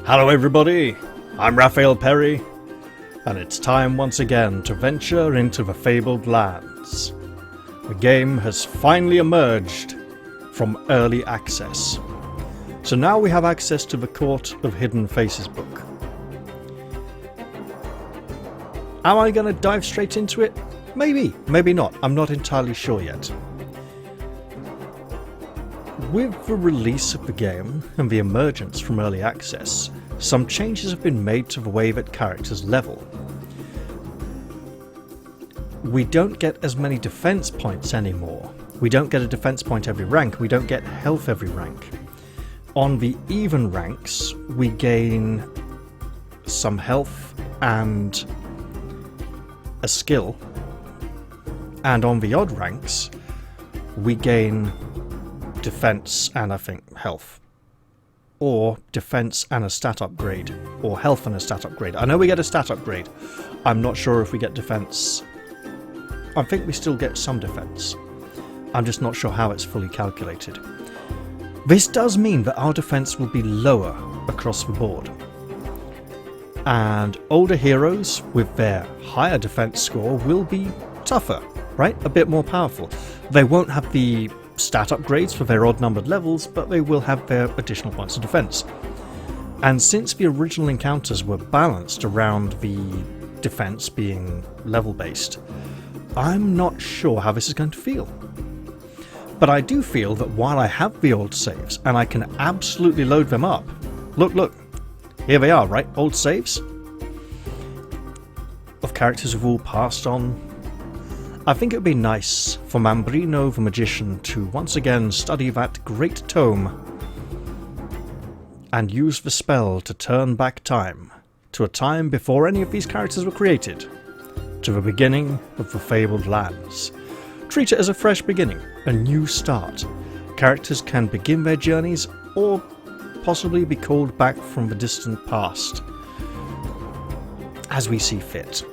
Hello everybody, I'm Raphael Perry, and it's time once again to venture into the Fabled Lands. The game has finally emerged from early access. So now we have access to the Court of Hidden Faces book. Am I going to dive straight into it? Maybe, maybe not. I'm not entirely sure yet. With the release of the game and the emergence from early access, some changes have been made to the way that characters level. We don't get as many defense points anymore. We don't get a defense point every rank. We don't get health every rank. On the even ranks, we gain some health and a skill. And on the odd ranks, we gain defense and I think health. Or defense and a stat upgrade. Or health and a stat upgrade. I know we get a stat upgrade. I'm not sure if we get defense. I think we still get some defense. I'm just not sure how it's fully calculated. This does mean that our defense will be lower across the board. And older heroes with their higher defense score will be tougher, right? A bit more powerful. They won't have the stat upgrades for their odd-numbered levels, but they will have their additional points of defense. And since the original encounters were balanced around the defense being level-based, I'm not sure how this is going to feel. But I do feel that while I have the old saves, and I can absolutely load them up, look, here they are, right? Old saves of characters who've all passed on. I think it would be nice for Mambrino the Magician to once again study that great tome and use the spell to turn back time to a time before any of these characters were created, to the beginning of the Fabled Lands. Treat it as a fresh beginning, a new start. Characters can begin their journeys or possibly be called back from the distant past as we see fit.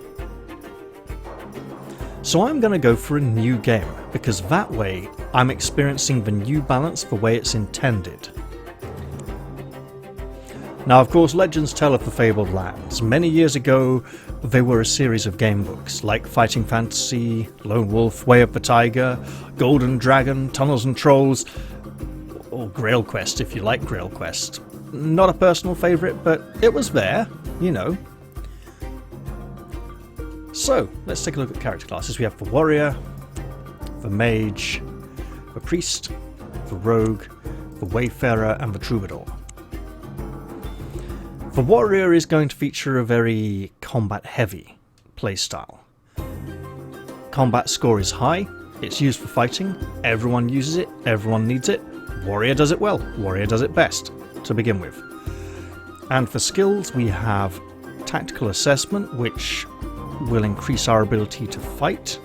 So I'm going to go for a new game, because that way I'm experiencing the new balance the way it's intended. Now of course legends tell of the Fabled Lands. Many years ago they were a series of gamebooks like Fighting Fantasy, Lone Wolf, Way of the Tiger, Golden Dragon, Tunnels and Trolls, or Grail Quest if you like Grail Quest. Not a personal favourite, but it was there, you know. So, let's take a look at character classes. We have the Warrior, the Mage, the Priest, the Rogue, the Wayfarer and the Troubadour. The Warrior is going to feature a very combat-heavy playstyle. Combat score is high, it's used for fighting, everyone uses it, everyone needs it. Warrior does it well, Warrior does it best, to begin with. And for skills we have Tactical Assessment, which will increase our ability to fight,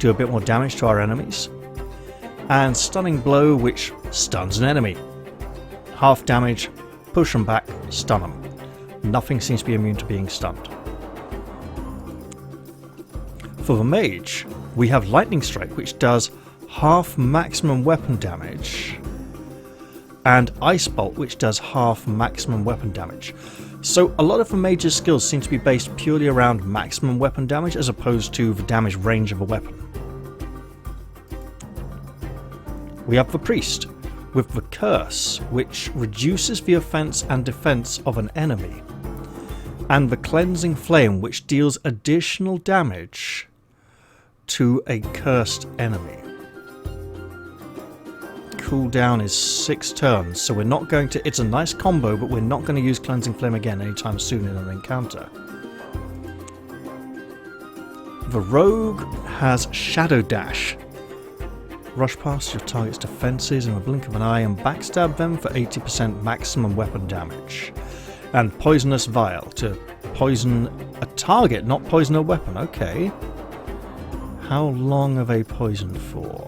do a bit more damage to our enemies, and Stunning Blow, which stuns an enemy. Half damage, push them back, stun them. Nothing seems to be immune to being stunned. For the Mage, we have Lightning Strike, which does half maximum weapon damage, and Ice Bolt, which does half maximum weapon damage. So a lot of the Mage's skills seem to be based purely around maximum weapon damage as opposed to the damage range of a weapon. We have the Priest with the Curse, which reduces the offense and defense of an enemy, and the Cleansing Flame, which deals additional damage to a cursed enemy. Cooldown is 6 turns, so we're not going to... It's a nice combo, but we're not going to use Cleansing Flame again anytime soon in an encounter. The Rogue has Shadow Dash. Rush past your target's defences in a blink of an eye and backstab them for 80% maximum weapon damage. And Poisonous Vial to poison a target, not poison a weapon. Okay. How long are they poisoned for?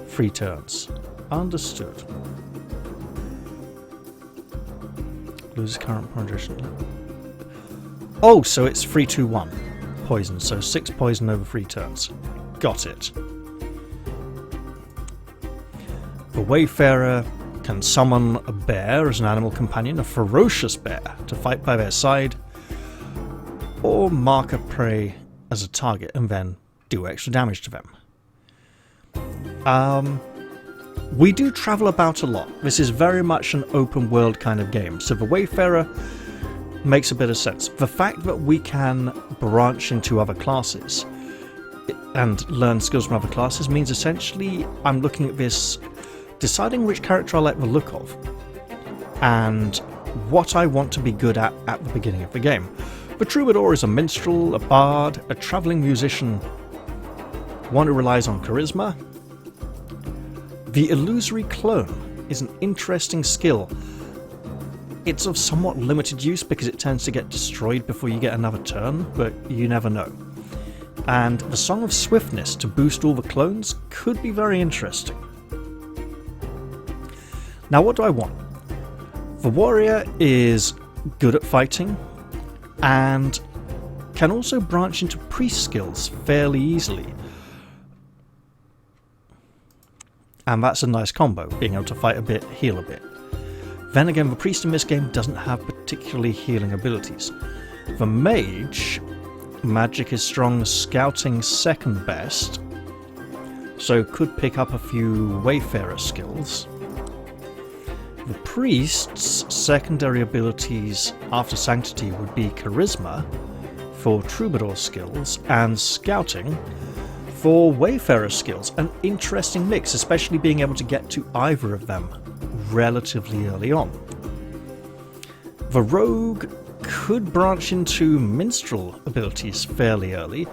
3 turns. Understood. Loses current penetration. Oh, so it's 3, 2, 1 poison. So 6 poison over 3 turns. Got it. The Wayfarer can summon a bear as an animal companion, a ferocious bear, to fight by their side, or mark a prey as a target and then do extra damage to them. We do travel about a lot. This is very much an open world kind of game, so the Wayfarer makes a bit of sense. The fact that we can branch into other classes and learn skills from other classes means essentially I'm looking at this, deciding which character I like the look of and what I want to be good at the beginning of the game. The Troubadour is a minstrel, a bard, a travelling musician, one who relies on charisma. The Illusory Clone is an interesting skill. It's of somewhat limited use because it tends to get destroyed before you get another turn, but you never know. And the Song of Swiftness to boost all the clones could be very interesting. Now what do I want? The warrior is good at fighting and can also branch into priest skills fairly easily. And that's a nice combo, being able to fight a bit, heal a bit. Then again, the priest in this game doesn't have particularly healing abilities. The mage, magic is strong, scouting second best, so could pick up a few Wayfarer skills. The priest's secondary abilities after Sanctity would be Charisma for Troubadour skills and Scouting for Wayfarer skills. An interesting mix, especially being able to get to either of them relatively early on. The Rogue could branch into Minstrel abilities fairly early,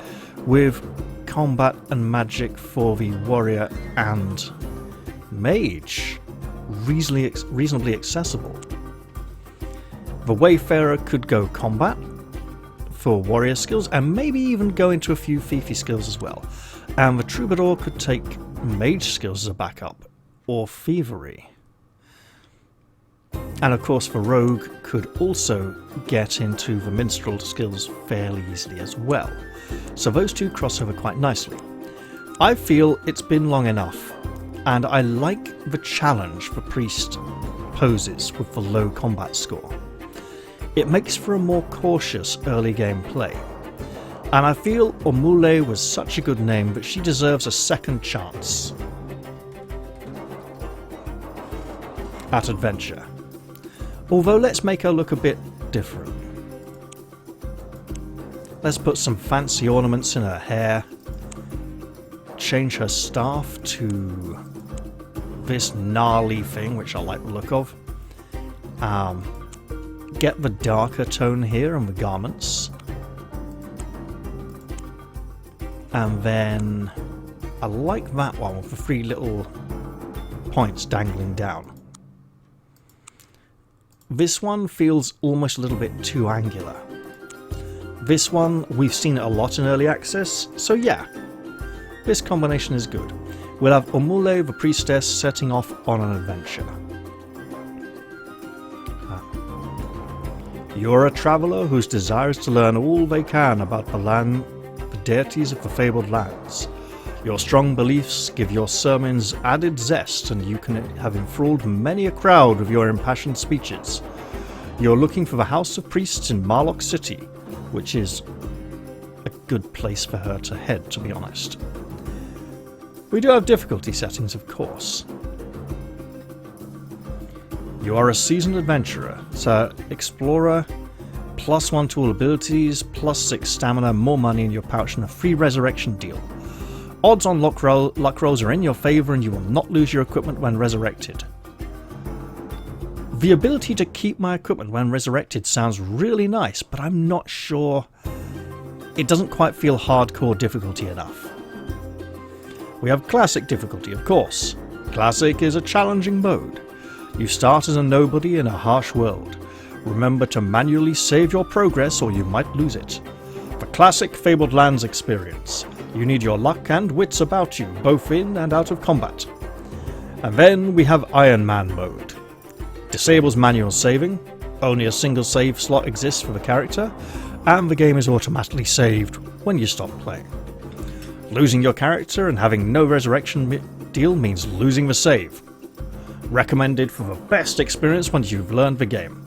with Combat and Magic for the Warrior and Mage reasonably accessible. The Wayfarer could go Combat for Warrior skills and maybe even go into a few Fifi skills as well. And the Troubadour could take Mage skills as a backup, or Thievery. And of course the Rogue could also get into the Minstrel skills fairly easily as well. So those two cross over quite nicely. I feel it's been long enough, and I like the challenge the Priest poses with the low combat score. It makes for a more cautious early game play. And I feel Omoulae was such a good name that she deserves a second chance at adventure. Although let's make her look a bit different. Let's put some fancy ornaments in her hair, change her staff to this gnarly thing, which I like the look of. Get the darker tone here on the garments. And then I like that one with the 3 little points dangling down. This one feels almost a little bit too angular. This one, we've seen it a lot in early access, so yeah, this combination is good. We'll have Omoulae, the priestess, setting off on an adventure. You're a traveller whose desire is to learn all they can about the deities of the Fabled Lands. Your strong beliefs give your sermons added zest, and you can have enthralled many a crowd with your impassioned speeches. You're looking for the House of Priests in Marlock City, which is a good place for her to head, to be honest. We do have difficulty settings, of course. You are a seasoned adventurer, so explorer, +1 to all abilities, +6 stamina, more money in your pouch, and a free resurrection deal. Odds on luck rolls are in your favour, and you will not lose your equipment when resurrected. The ability to keep my equipment when resurrected sounds really nice, but I'm not sure. It doesn't quite feel hardcore difficulty enough. We have classic difficulty, of course. Classic is a challenging mode. You start as a nobody in a harsh world. Remember to manually save your progress or you might lose it. The classic Fabled Lands experience. You need your luck and wits about you, both in and out of combat. And then we have Iron Man mode. Disables manual saving, only a single save slot exists for the character, and the game is automatically saved when you stop playing. Losing your character and having no resurrection deal means losing the save. Recommended for the best experience once you've learned the game.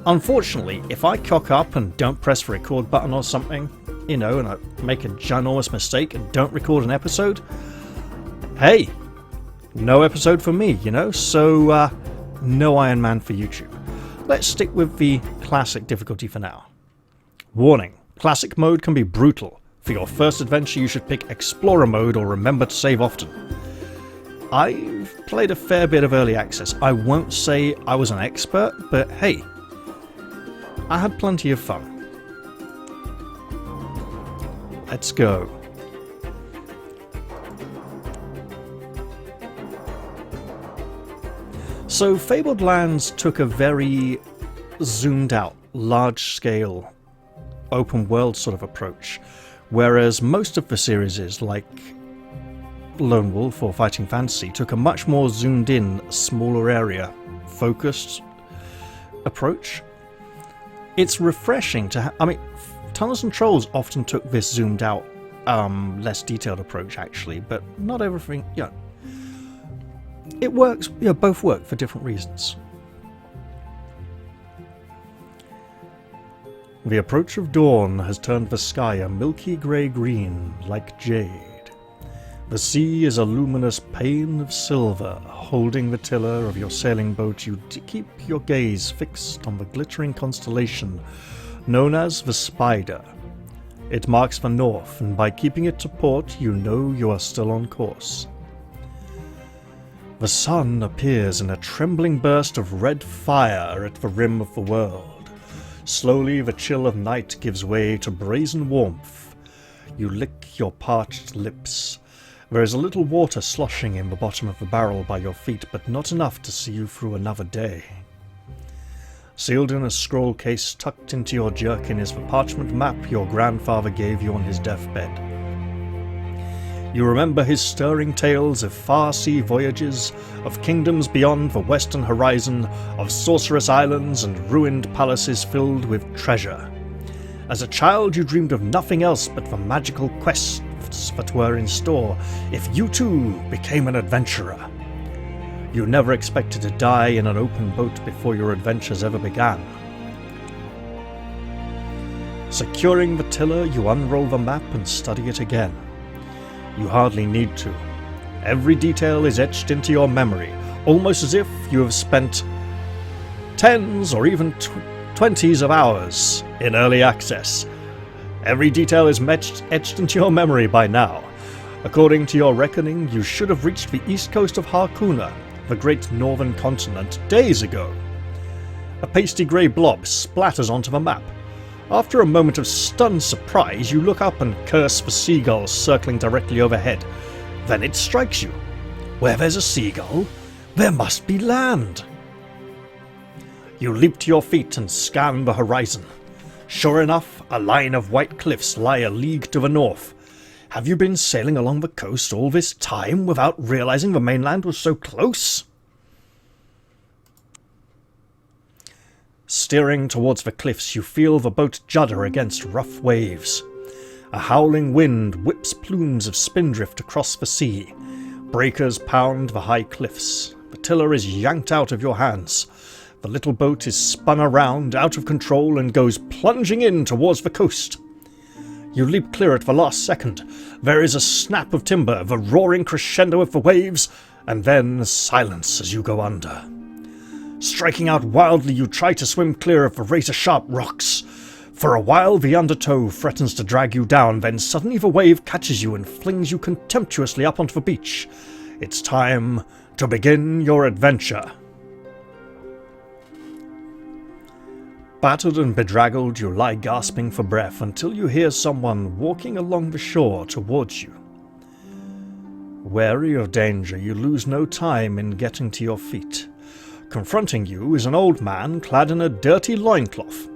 Unfortunately, if I cock up and don't press the record button or something, and I make a ginormous mistake and don't record an episode, hey, no episode for me, so no Iron Man for YouTube. Let's stick with the classic difficulty for now. Warning, classic mode can be brutal. For your first adventure you should pick Explorer mode or remember to save often. I've played a fair bit of early access. I won't say I was an expert, but hey, I had plenty of fun. Let's go. So Fabled Lands took a very zoomed out, large scale, open world sort of approach, whereas most of the series, like Lone Wolf or Fighting Fantasy, took a much more zoomed in, smaller area, focused approach. It's refreshing to Tunnels and Trolls often took this zoomed out, less detailed approach actually, but not everything, it works, both work for different reasons. The approach of dawn has turned the sky a milky grey-green, like jade. The sea is a luminous pane of silver. Holding the tiller of your sailing boat, you keep your gaze fixed on the glittering constellation known as the Spider. It marks the north, and by keeping it to port, you know you are still on course. The sun appears in a trembling burst of red fire at the rim of the world. Slowly the chill of night gives way to brazen warmth. You lick your parched lips. There is a little water sloshing in the bottom of the barrel by your feet, but not enough to see you through another day. Sealed in a scroll case tucked into your jerkin is the parchment map your grandfather gave you on his deathbed. You remember his stirring tales of far-sea voyages, of kingdoms beyond the western horizon, of sorcerous islands and ruined palaces filled with treasure. As a child you dreamed of nothing else but the magical quests that were in store if you too became an adventurer. You never expected to die in an open boat before your adventures ever began. Securing the tiller, you unroll the map and study it again. You hardly need to. Every detail is etched into your memory, almost as if you have spent tens or even 20s of hours in early access. Every detail is etched into your memory by now. According to your reckoning, you should have reached the east coast of Harkoona, the great northern continent, days ago. A pasty grey blob splatters onto the map. After a moment of stunned surprise, you look up and curse the seagulls circling directly overhead. Then it strikes you. Where there's a seagull, there must be land. You leap to your feet and scan the horizon. Sure enough, a line of white cliffs lie a league to the north. Have you been sailing along the coast all this time without realizing the mainland was so close? Steering towards the cliffs, you feel the boat judder against rough waves. A howling wind whips plumes of spindrift across the sea. Breakers pound the high cliffs. The tiller is yanked out of your hands. The little boat is spun around, out of control, and goes plunging in towards the coast. You leap clear at the last second. There is a snap of timber, the roaring crescendo of the waves, and then silence as you go under. Striking out wildly, you try to swim clear of the razor-sharp rocks. For a while, the undertow threatens to drag you down, then suddenly the wave catches you and flings you contemptuously up onto the beach. It's time to begin your adventure. Battered and bedraggled, you lie gasping for breath until you hear someone walking along the shore towards you. Wary of danger, you lose no time in getting to your feet. Confronting you is an old man clad in a dirty loincloth.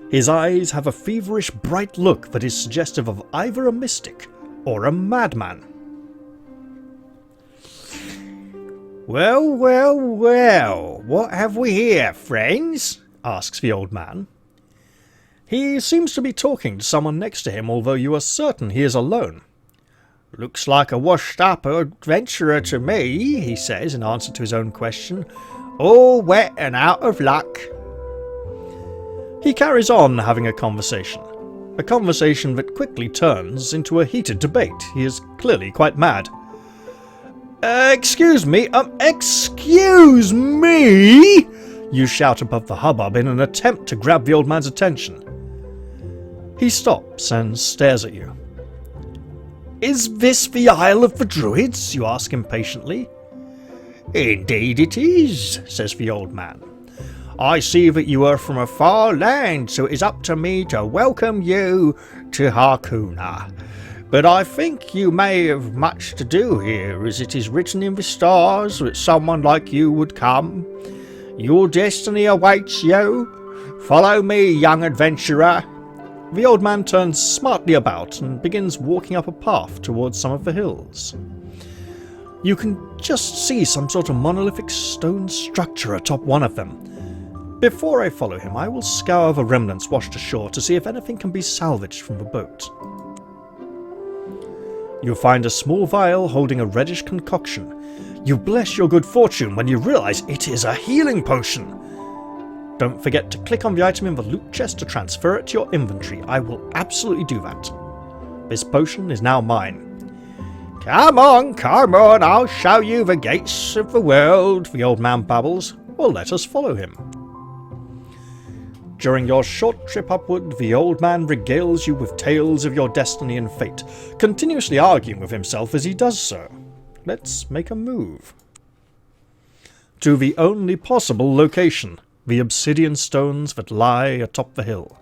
His eyes have a feverish, bright look that is suggestive of either a mystic or a madman. Well, well, well, what have we here, friends? Asks the old man. He seems to be talking to someone next to him, although you are certain he is alone. Looks like a washed-up adventurer to me, he says in answer to his own question. All wet and out of luck. He carries on having a conversation that quickly turns into a heated debate. He is clearly quite mad. Excuse me, you shout above the hubbub in an attempt to grab the old man's attention. He stops and stares at you. Is this the Isle of the Druids? You ask impatiently. Indeed it is, says the old man. I see that you are from a far land, so it is up to me to welcome you to Harkoona. But I think you may have much to do here, as it is written in the stars that someone like you would come. Your destiny awaits you. Follow me, young adventurer. The old man turns smartly about and begins walking up a path towards some of the hills. You can just see some sort of monolithic stone structure atop one of them. Before I follow him, I will scour the remnants washed ashore to see if anything can be salvaged from the boat. You find a small vial holding a reddish concoction. You bless your good fortune when you realize it is a healing potion. Don't forget to click on the item in the loot chest to transfer it to your inventory. I will absolutely do that. This potion is now mine. Come on, I'll show you the gates of the world, the old man babbles. Well, let us follow him. During your short trip upward, the old man regales you with tales of your destiny and fate, continuously arguing with himself as he does so. Let's make a move. To the only possible location, the obsidian stones that lie atop the hill.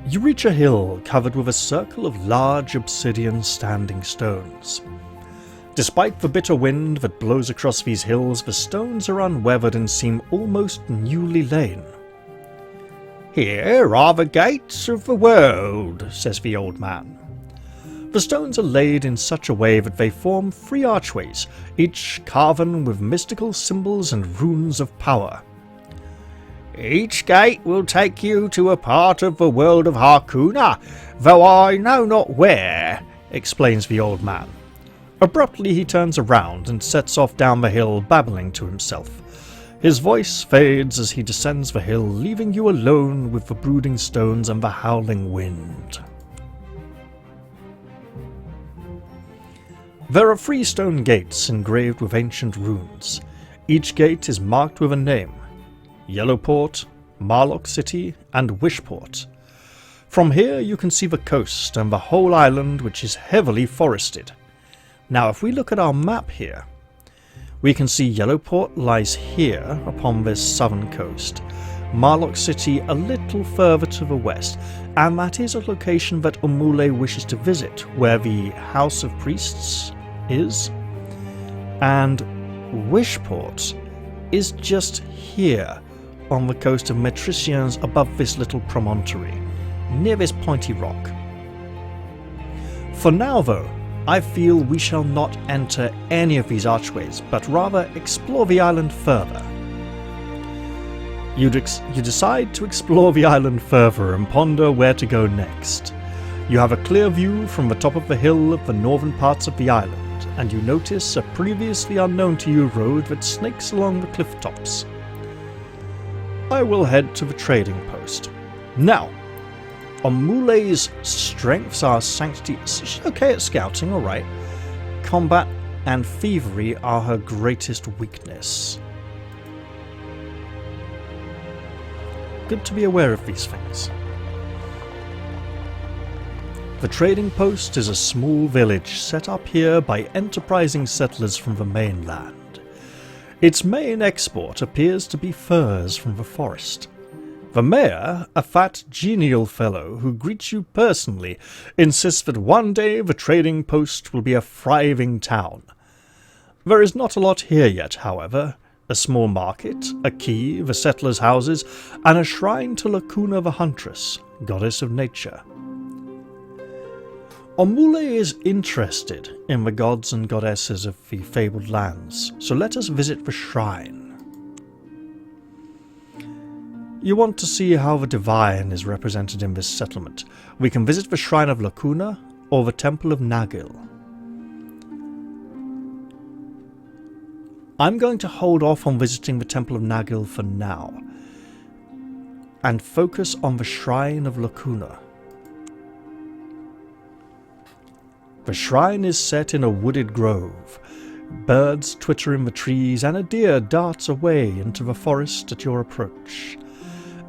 You reach a hill covered with a circle of large obsidian standing stones. Despite the bitter wind that blows across these hills, the stones are unweathered and seem almost newly lain. Here are the gates of the world, says the old man. The stones are laid in such a way that they form 3 archways, each carven with mystical symbols and runes of power. Each gate will take you to a part of the world of Harkoona, though I know not where, explains the old man. Abruptly he turns around and sets off down the hill, babbling to himself. His voice fades as he descends the hill, leaving you alone with the brooding stones and the howling wind. There are 3 stone gates engraved with ancient runes. Each gate is marked with a name: Yellowport, Marlock City, and Wishport. From here you can see the coast and the whole island, which is heavily forested. Now if we look at our map here, we can see Yellowport lies here upon this southern coast, Marlock City a little further to the west, and that is a location that Omoulae wishes to visit, where the House of Priests is, and Wishport is just here on the coast of Metricians above this little promontory, near this pointy rock. For now though, I feel we shall not enter any of these archways, but rather explore the island further. You decide to explore the island further and ponder where to go next. You have a clear view from the top of the hill of the northern parts of the island, and you notice a previously unknown to you road that snakes along the cliff tops. I will head to the trading post. Now, Omoulae's strengths are sanctity. She's okay at scouting, alright. Combat and thievery are her greatest weakness. Good to be aware of these things. The trading post is a small village set up here by enterprising settlers from the mainland. Its main export appears to be furs from the forest. The mayor, a fat, genial fellow who greets you personally, insists that one day the trading post will be a thriving town. There is not a lot here yet, however. A small market, a quay, the settlers' houses, and a shrine to Lacuna the Huntress, goddess of nature. Omoulae is interested in the gods and goddesses of the Fabled Lands, so let us visit the shrine. You want to see how the divine is represented in this settlement. We can visit the Shrine of Lacuna or the Temple of Nagil. I'm going to hold off on visiting the Temple of Nagil for now, and focus on the Shrine of Lacuna. The shrine is set in a wooded grove. Birds twitter in the trees, and a deer darts away into the forest at your approach.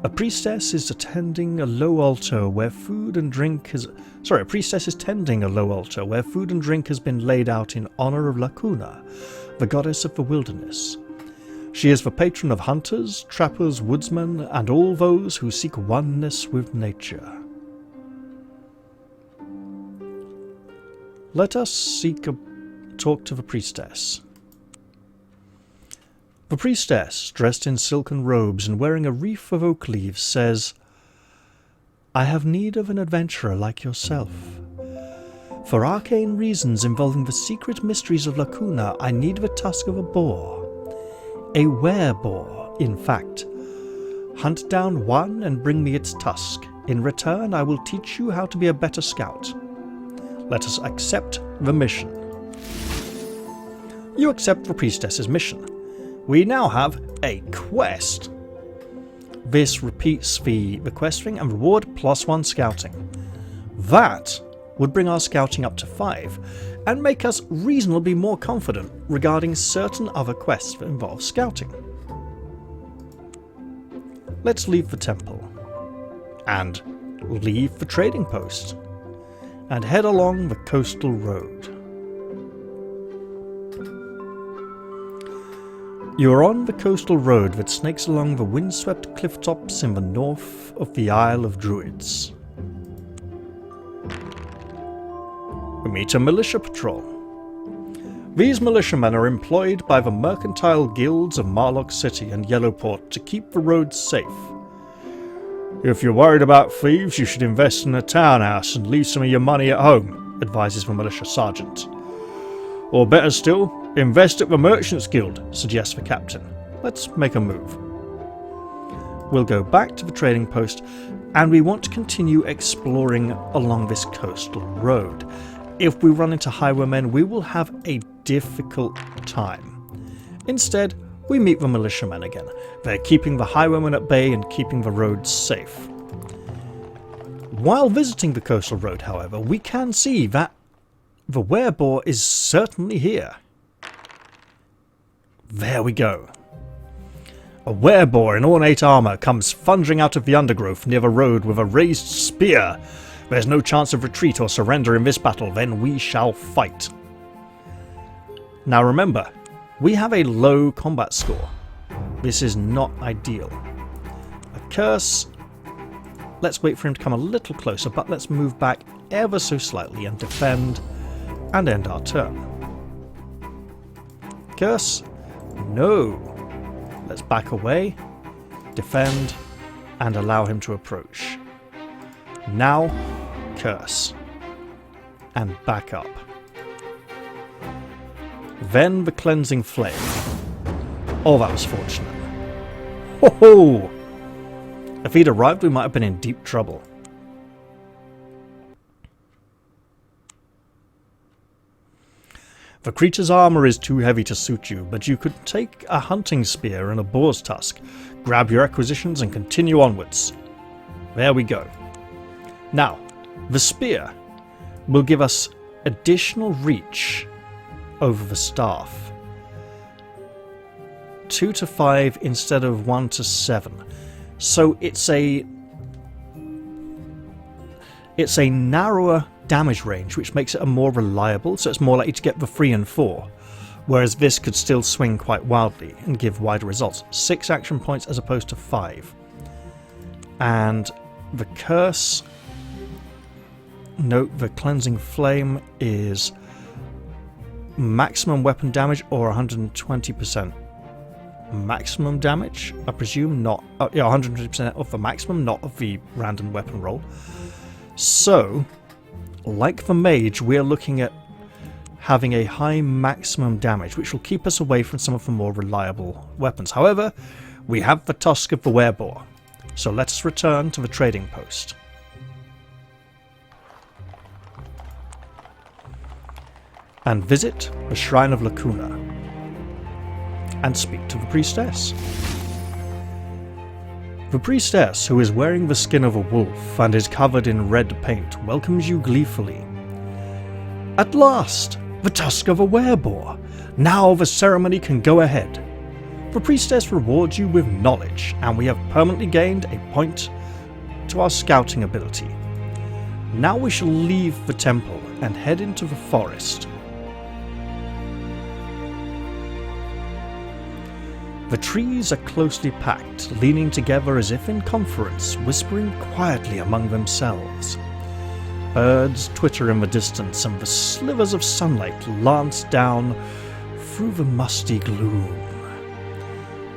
A priestess is tending a low altar where food and drink has... a priestess is tending a low altar where food and drink has been laid out in honor of Lacuna, the goddess of the wilderness. She is the patron of hunters, trappers, woodsmen, and all those who seek oneness with nature. Let us talk to the priestess. The priestess, dressed in silken robes and wearing a wreath of oak leaves, says, "I have need of an adventurer like yourself. For arcane reasons involving the secret mysteries of Lacuna, I need the tusk of a boar. A were-boar, in fact. Hunt down one and bring me its tusk. In return, I will teach you how to be a better scout. Let us accept the mission." You accept the priestess's mission. We now have a quest. This repeats the quest string and reward +1 scouting. That would bring our scouting up to 5 and make us reasonably more confident regarding certain other quests that involve scouting. Let's leave the temple and leave the trading post and head along the coastal road. You are on the coastal road that snakes along the windswept cliff tops in the north of the Isle of Druids. We meet a militia patrol. These militiamen are employed by the mercantile guilds of Marlock City and Yellowport to keep the roads safe. "If you're worried about thieves, you should invest in a townhouse and leave some of your money at home," advises the militia sergeant. "Or better still, invest at the Merchants Guild," suggests the captain. Let's make a move. We'll go back to the trading post, and we want to continue exploring along this coastal road. If we run into highwaymen, we will have a difficult time. Instead, we meet the militiamen again. They're keeping the highwaymen at bay and keeping the roads safe. While visiting the coastal road, however, we can see that the were-boar is certainly here. There we go. A were-boar in ornate armour comes thundering out of the undergrowth near the road with a raised spear. There's no chance of retreat or surrender in this battle, then we shall fight. Now remember, we have a low combat score. This is not ideal. A curse. Let's wait for him to come a little closer, but let's move back ever so slightly and defend and end our turn. Curse. No. Let's back away, defend, and allow him to approach. Now, curse. And back up. Then the cleansing flame. Oh, that was fortunate. Ho ho! If he'd arrived, we might have been in deep trouble. The creature's armour is too heavy to suit you, but you could take a hunting spear and a boar's tusk, grab your acquisitions and continue onwards. There we go. Now, the spear will give us additional reach over the staff. 2 to 5 instead of 1 to 7. So it's a narrower damage range, which makes it a more reliable, so it's more likely to get the 3 and 4, whereas this could still swing quite wildly and give wider results. 6 action points as opposed to 5. And the curse, note the cleansing flame is maximum weapon damage or 120% maximum damage, I presume, not 120% of the maximum, not of the random weapon roll. So like the mage, we're looking at having a high maximum damage, which will keep us away from some of the more reliable weapons. However, we have the tusk of the were-boar, So let us return to the trading post. And visit the Shrine of Lacuna. And speak to the priestess. The priestess, who is wearing the skin of a wolf and is covered in red paint, welcomes you gleefully. At last! The tusk of a wereboar! Now the ceremony can go ahead. The priestess rewards you with knowledge, and we have permanently gained a point to our scouting ability. Now we shall leave the temple and head into the forest. The trees are closely packed, leaning together as if in conference, whispering quietly among themselves. Birds twitter in the distance, and the slivers of sunlight lance down through the musty gloom.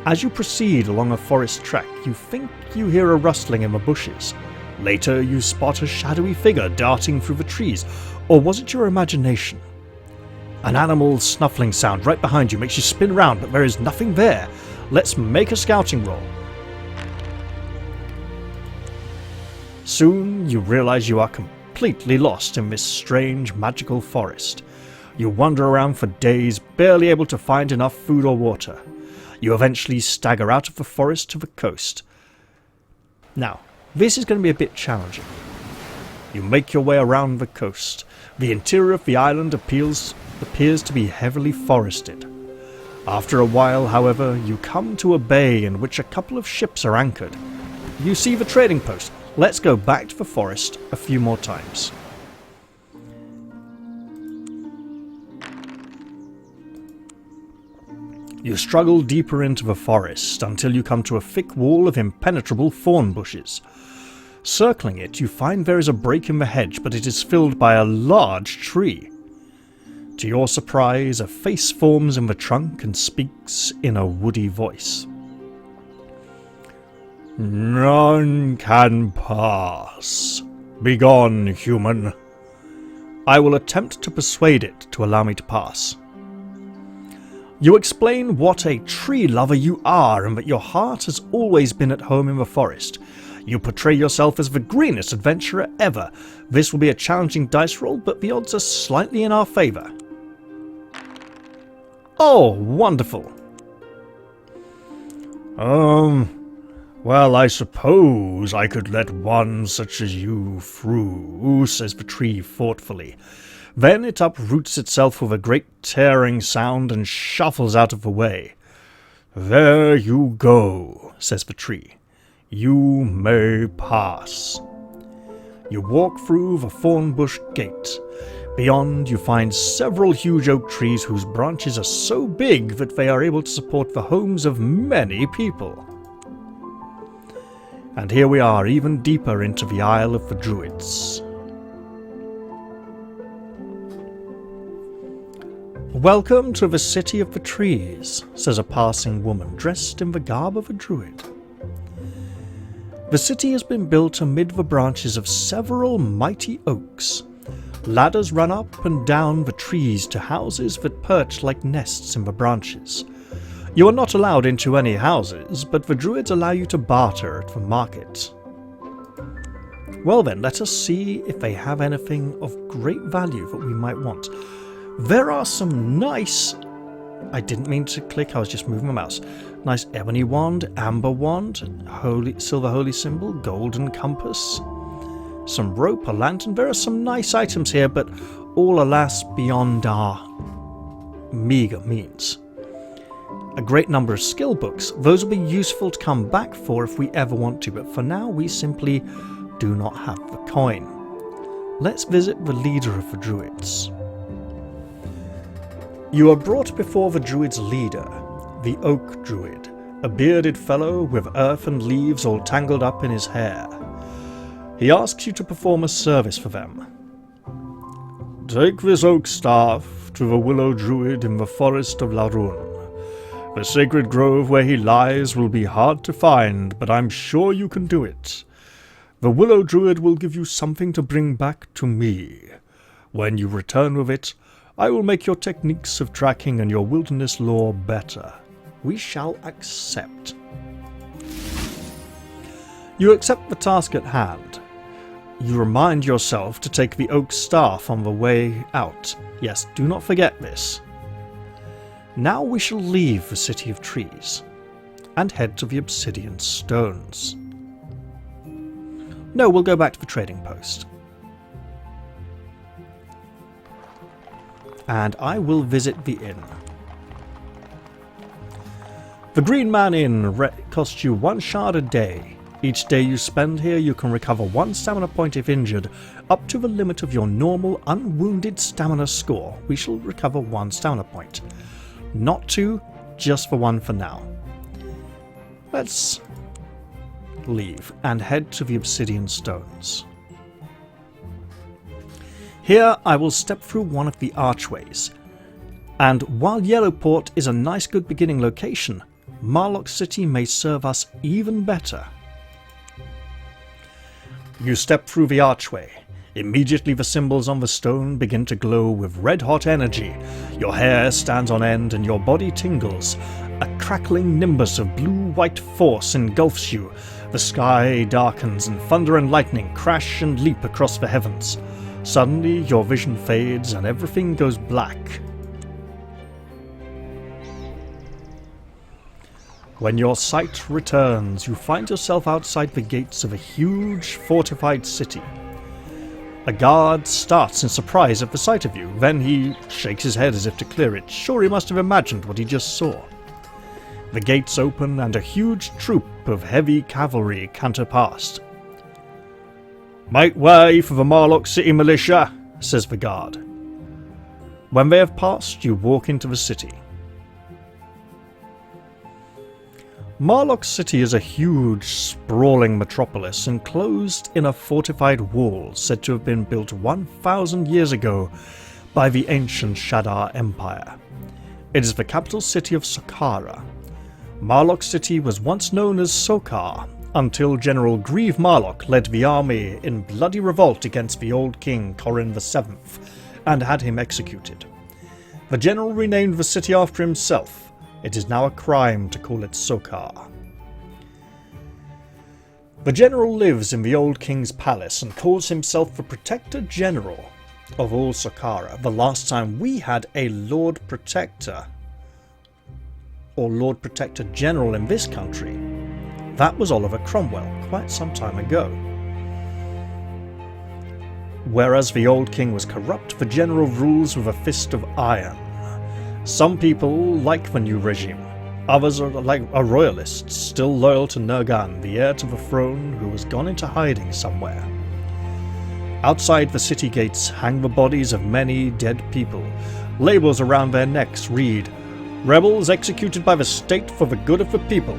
As you proceed along a forest track, you think you hear a rustling in the bushes. Later, you spot a shadowy figure darting through the trees, or was it your imagination? An animal's snuffling sound right behind you makes you spin round, but there is nothing there. Let's make a scouting roll. Soon you realize you are completely lost in this strange magical forest. You wander around for days, barely able to find enough food or water. You eventually stagger out of the forest to the coast. Now, this is going to be a bit challenging. You make your way around the coast. The interior of the island appears to be heavily forested. After a while, however, you come to a bay in which a couple of ships are anchored. You see the trading post. Let's go back to the forest a few more times. You struggle deeper into the forest until you come to a thick wall of impenetrable thorn bushes. Circling it, you find there is a break in the hedge, but it is filled by a large tree. To your surprise, a face forms in the trunk and speaks in a woody voice. None can pass. Begone, human. I will attempt to persuade it to allow me to pass. You explain what a tree lover you are and that your heart has always been at home in the forest. You portray yourself as the greenest adventurer ever. This will be a challenging dice roll, but the odds are slightly in our favour. Oh, wonderful. Well, I suppose I could let one such as you through, says the tree thoughtfully. Then it uproots itself with a great tearing sound and shuffles out of the way. There you go, says the tree. You may pass. You walk through the thornbush gate. Beyond, you find several huge oak trees whose branches are so big that they are able to support the homes of many people. And here we are, even deeper into the Isle of the Druids. Welcome to the City of the Trees, says a passing woman dressed in the garb of a druid. The city has been built amid the branches of several mighty oaks. Ladders run up and down the trees to houses that perch like nests in the branches. You are not allowed into any houses, but the druids allow you to barter at the market. Well then, let us see if they have anything of great value that we might want. There are some nice... I didn't mean to click, I was just moving my mouse. Nice ebony wand, amber wand, silver holy symbol, golden compass, some rope, a lantern. There are some nice items here, but all, alas, beyond our meager means. A great number of skill books. Those will be useful to come back for if we ever want to, but for now we simply do not have the coin. Let's visit the leader of the druids. You are brought before the druid's leader, the oak druid, a bearded fellow with earth and leaves all tangled up in his hair. He asks you to perform a service for them. Take this oak staff to the willow druid in the forest of Larun. The sacred grove where he lies will be hard to find, but I'm sure you can do it. The willow druid will give you something to bring back to me. When you return with it, I will make your techniques of tracking and your wilderness lore better. We shall accept. You accept the task at hand. You remind yourself to take the oak staff on the way out. Yes, do not forget this. Now we shall leave the City of Trees and head to the Obsidian Stones. No, we'll go back to the trading post. And I will visit the inn. The Green Man Inn costs you 1 shard a day. Each day you spend here, you can recover 1 stamina point if injured, up to the limit of your normal unwounded stamina score. We shall recover 1 stamina point. Not 2, just for 1 for now. Let's leave and head to the Obsidian Stones. Here I will step through one of the archways, and while Yellowport is a nice good beginning location, Marlock City may serve us even better. You step through the archway. Immediately the symbols on the stone begin to glow with red-hot energy. Your hair stands on end and your body tingles. A crackling nimbus of blue-white force engulfs you. The sky darkens and thunder and lightning crash and leap across the heavens. Suddenly your vision fades and everything goes black. When your sight returns, you find yourself outside the gates of a huge fortified city. A guard starts in surprise at the sight of you, then he shakes his head as if to clear it. Sure, he must have imagined what he just saw. The gates open and a huge troop of heavy cavalry canter past. "Make way for the Marlock City militia," says the guard. When they have passed, you walk into the city. Marlock City is a huge, sprawling metropolis enclosed in a fortified wall said to have been built 1,000 years ago by the ancient Shadar Empire. It is the capital city of Sokara. Marlock City was once known as Sokar, until General Grieve Marlock led the army in bloody revolt against the old king Corin VII and had him executed. The general renamed the city after himself. It is now a crime to call it Sokar. The general lives in the old king's palace and calls himself the Protector General of all Sokara. The last time we had a Lord Protector, or Lord Protector General in this country, that was Oliver Cromwell, quite some time ago. Whereas the old king was corrupt, the general rules with a fist of iron. Some people like the new regime. Others are royalists, still loyal to Nergan, the heir to the throne, who has gone into hiding somewhere. Outside the city gates hang the bodies of many dead people. Labels around their necks read, "Rebels executed by the state for the good of the people."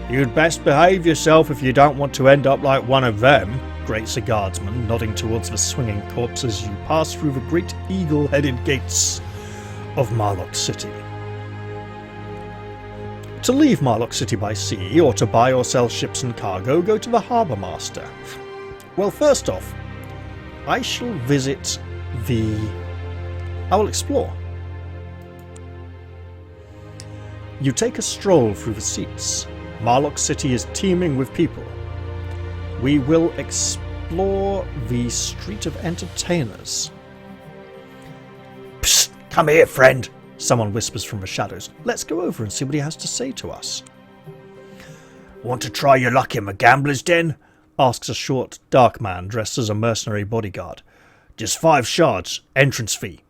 "You'd best behave yourself if you don't want to end up like one of them," grates a guardsman, nodding towards the swinging corpse as you pass through the great eagle-headed gates of Marlock City. To leave Marlock City by sea, or to buy or sell ships and cargo, go to the Harbour Master. Well, first off, I shall visit I will explore. You take a stroll through the seats. Marlock City is teeming with people. We will explore the Street of Entertainers. "Psst, come here, friend," someone whispers from the shadows. Let's go over and see what he has to say to us. "Want to try your luck in the gambler's den?" asks a short, dark man dressed as a mercenary bodyguard. "Just 5 shards, entrance fee."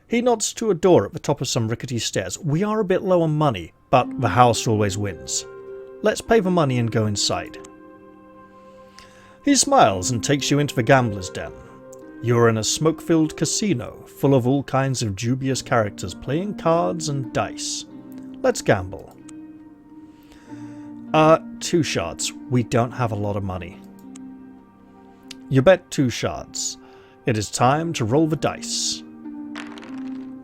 He nods to a door at the top of some rickety stairs. We are a bit low on money, but the house always wins. Let's pay the money and go inside. He smiles and takes you into the gambler's den. You're in a smoke-filled casino, full of all kinds of dubious characters playing cards and dice. Let's gamble. 2 shards. We don't have a lot of money. You bet 2 shards. It is time to roll the dice.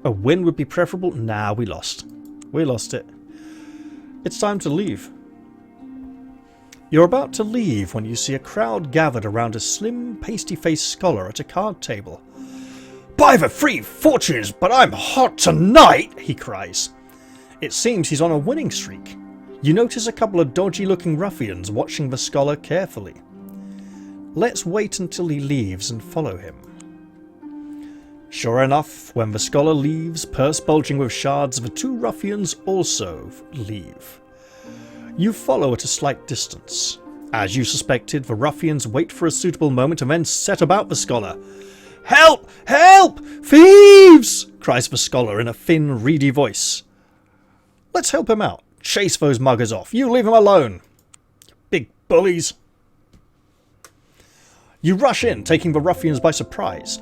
A win would be preferable. Nah, we lost. We lost it. It's time to leave. You're about to leave when you see a crowd gathered around a slim, pasty-faced scholar at a card table. "By the 3 fortunes, but I'm hot tonight!" he cries. It seems he's on a winning streak. You notice a couple of dodgy-looking ruffians watching the scholar carefully. Let's wait until he leaves and follow him. Sure enough, when the scholar leaves, purse bulging with shards, the two ruffians also leave. You follow at a slight distance. As you suspected, the ruffians wait for a suitable moment and then set about the scholar. "Help! Help! Thieves!" cries the scholar in a thin, reedy voice. Let's help him out. Chase those muggers off. You leave him alone. You big bullies. You rush in, taking the ruffians by surprise.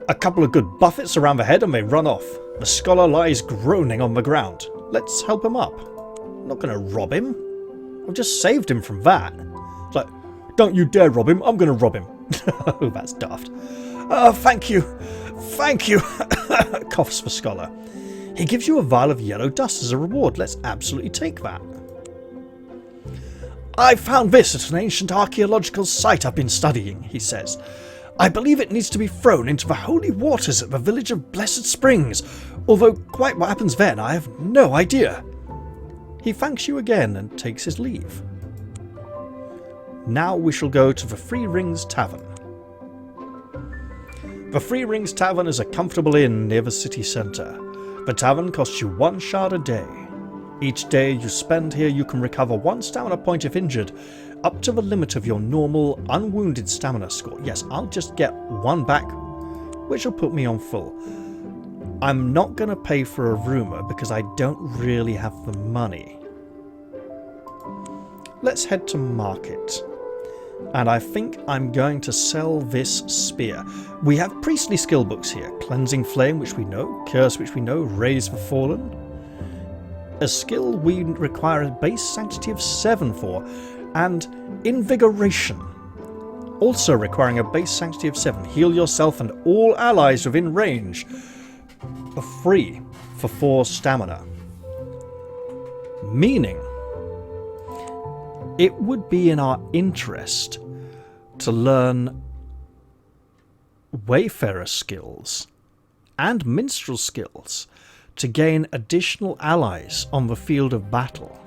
A couple of good buffets around the head and they run off. The scholar lies groaning on the ground. Let's help him up. I'm not going to rob him. I've just saved him from that. It's like, don't you dare rob him. I'm going to rob him. Oh, that's daft. Oh, thank you. Thank you. Coughs the scholar. He gives you a vial of yellow dust as a reward. Let's absolutely take that. I found this at an ancient archaeological site I've been studying, he says. I believe it needs to be thrown into the holy waters at the village of Blessed Springs, although quite what happens then I have no idea. He thanks you again and takes his leave. Now we shall go to the Three Rings Tavern. The Three Rings Tavern is a comfortable inn near the city centre. The tavern costs you 1 shard a day. Each day you spend here you can recover 1 stamina point if injured, up to the limit of your normal unwounded stamina score. Yes, I'll just get 1 back, which will put me on full. I'm not going to pay for a rumour because I don't really have the money. Let's head to market. And I think I'm going to sell this spear. We have priestly skill books here. Cleansing Flame, which we know. Curse, which we know. Raise the Fallen. A skill we require a base sanctity of 7 for. And Invigoration. Also requiring a base sanctity of 7. Heal yourself and all allies within range. For free. For 4 stamina. Meaning, it would be in our interest to learn Wayfarer skills and Minstrel skills to gain additional allies on the field of battle.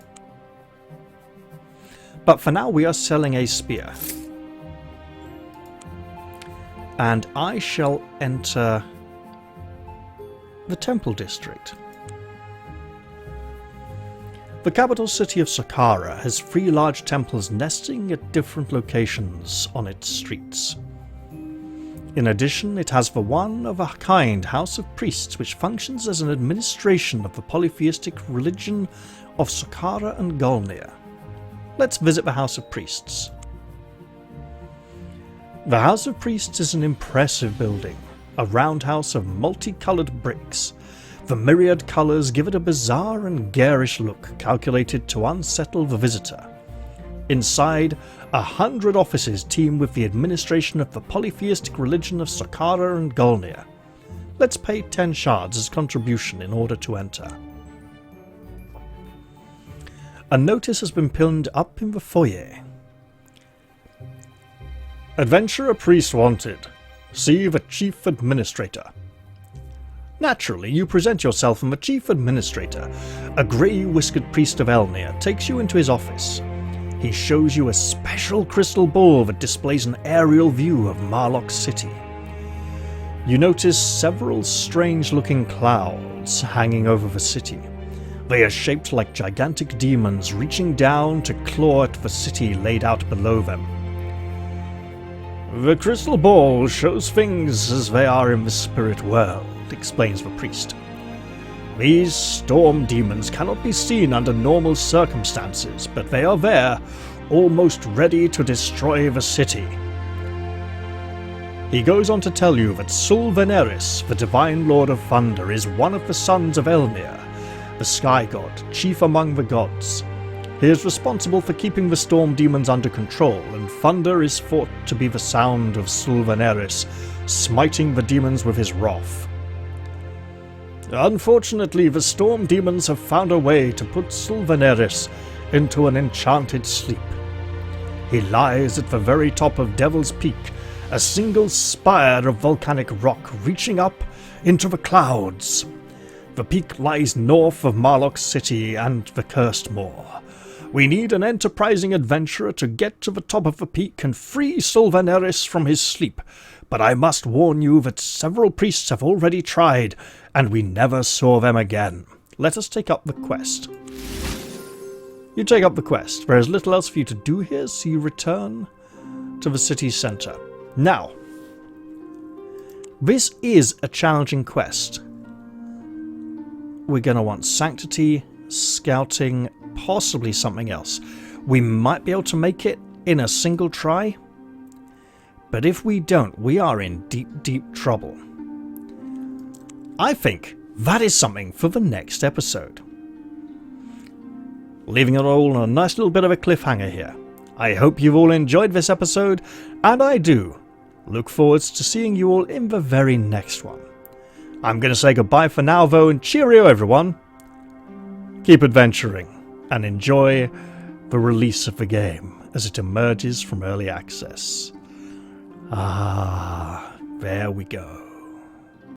But for now we are selling a spear. And I shall enter the Temple District. The capital city of Saqqara has 3 large temples nesting at different locations on its streets. In addition, it has the one-of-a-kind House of Priests which functions as an administration of the polytheistic religion of Saqqara and Golnir. Let's visit the House of Priests. The House of Priests is an impressive building, a roundhouse of multicoloured bricks. The myriad colours give it a bizarre and garish look, calculated to unsettle the visitor. Inside, 100 offices teem with the administration of the polytheistic religion of Saqqara and Golnir. Let's pay 10 shards as contribution in order to enter. A notice has been pinned up in the foyer. Adventurer priest wanted. See the chief administrator. Naturally, you present yourself and the chief administrator, a grey-whiskered priest of Elnir, takes you into his office. He shows you a special crystal ball that displays an aerial view of Marlock City. You notice several strange-looking clouds hanging over the city. They are shaped like gigantic demons reaching down to claw at the city laid out below them. The crystal ball shows things as they are in the spirit world, explains the priest. These storm demons cannot be seen under normal circumstances, but they are there, almost ready to destroy the city. He goes on to tell you that Sul Veneris, the divine lord of thunder, is one of the sons of Elnir, the sky god, chief among the gods. He is responsible for keeping the storm demons under control, and thunder is thought to be the sound of Sul Veneris, smiting the demons with his wrath. Unfortunately, the storm demons have found a way to put Sul Veneris into an enchanted sleep. He lies at the very top of Devil's Peak, a single spire of volcanic rock reaching up into the clouds. The peak lies north of Marlock City and the Cursed Moor. We need an enterprising adventurer to get to the top of the peak and free Sylvaneris from his sleep. But I must warn you that several priests have already tried, and we never saw them again. Let us take up the quest. You take up the quest. There is little else for you to do here, so you return to the city centre. Now, this is a challenging quest. We're going to want Sanctity, Scouting, possibly something else. We might be able to make it in a single try, but if we don't, we are in deep, deep trouble. I think that is something for the next episode. Leaving it all on a nice little bit of a cliffhanger here. I hope you've all enjoyed this episode, and I do look forward to seeing you all in the very next one. I'm going to say goodbye for now though, and cheerio everyone. Keep adventuring, and enjoy the release of the game as it emerges from early access. Ah, there we go.